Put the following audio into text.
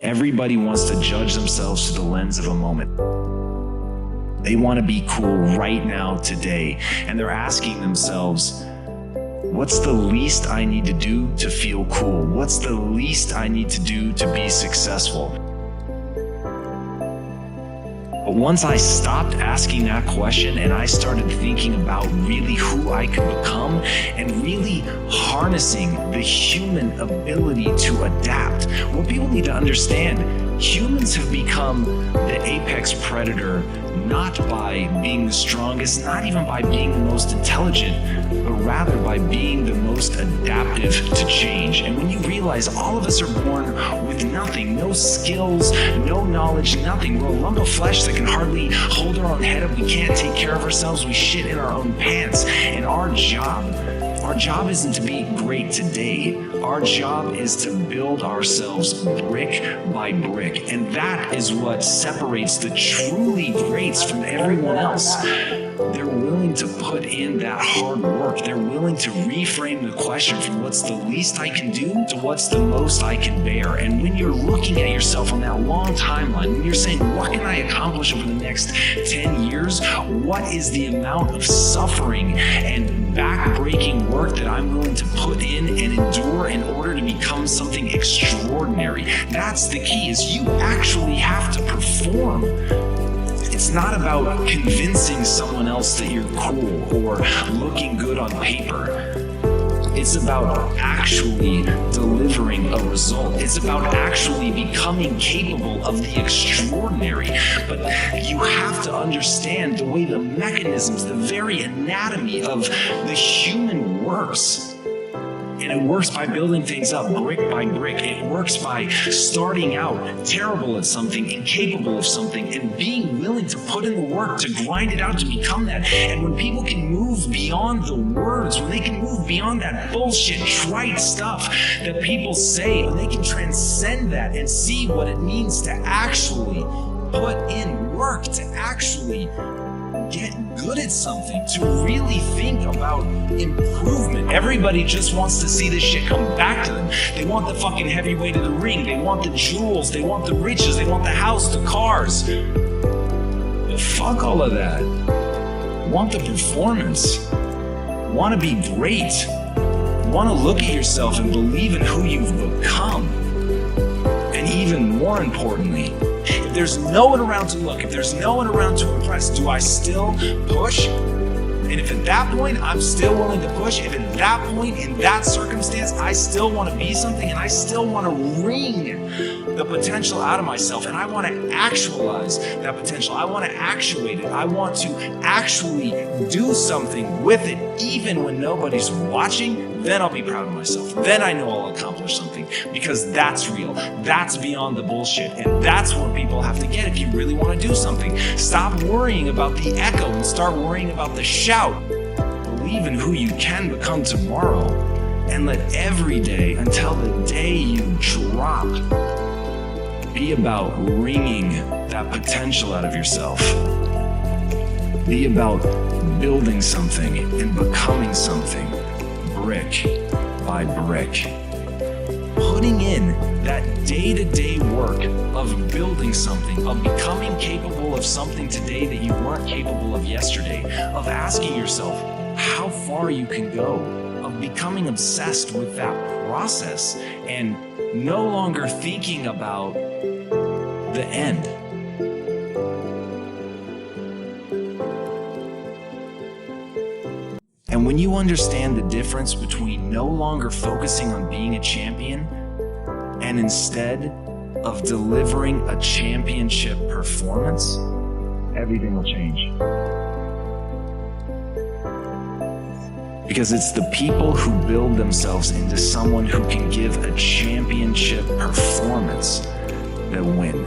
Everybody wants to judge themselves through the lens of a moment. They want to be cool right now, today, and they're asking themselves, what's the least I need to do to feel cool? What's the least I need to do to be successful? But once I stopped asking that question and I started thinking about really who I could become and really harnessing the human ability to adapt, what people need to understand, humans have become the apex predator not by being the strongest, not even by being the most intelligent, but rather by being the most adaptive to change. And when you realize all of us are born with nothing, no skills, no knowledge, nothing. We're a lump of flesh that can hardly hold our own head up. We can't take care of ourselves. We shit in our own pants. And our job isn't to be great today. Our job is to build ourselves brick by brick. And that is what separates the truly greats from everyone else. They're willing to put in that hard work. They're willing to reframe the question from what's the least I can do to what's the most I can bear. And when you're looking at yourself on that long timeline, when you're saying, what can I accomplish over the next 10 years? What is the amount of suffering and back-breaking work that I'm willing to put in and endure in order to become something extraordinary? That's the key, is you actually have to perform. It's not about convincing someone else that you're cool or looking good on paper. It's about actually delivering a result. It's about actually becoming capable of the extraordinary. But you have to understand the way the mechanisms, the very anatomy of the human works. And it works by building things up brick by brick. It works by starting out terrible at something, incapable of something, and being willing to put in the work to grind it out to become that. And when people can move beyond the words, when they can move beyond that bullshit, trite stuff that people say, when they can transcend that and see what it means to actually put in work, to actually get good at something, to really think about improvement. Everybody just wants to see this shit come back to them. They want the fucking heavyweight of the ring. They want the jewels. They want the riches. They want the house, the cars. But fuck all of that. Want the performance. Want to be great. Want to look at yourself and believe in who you've become. And even more importantly, if there's no one around to look, if there's no one around to impress, do I still push? And if at that point I'm still willing to push, if at that point in that circumstance I still want to be something and I still want to wring the potential out of myself and I want to actualize that potential, I want to actuate it, I want to actually do something with it even when nobody's watching, then I'll be proud of myself. Then I know I'll accomplish something, because that's real. That's beyond the bullshit. And that's what people have to get if you really want to do something. Stop worrying about the echo and start worrying about the shout. Believe in who you can become tomorrow, and let every day until the day you drop be about wringing that potential out of yourself. Be about building something and becoming something, brick by brick. Putting in that day-to-day work of building something, of becoming capable of something today that you weren't capable of yesterday, of asking yourself how far you can go, of becoming obsessed with that process and no longer thinking about the end. And when you understand the difference between no longer focusing on being a champion and instead of delivering a championship performance, everything will change. Because it's the people who build themselves into someone who can give a championship performance that win.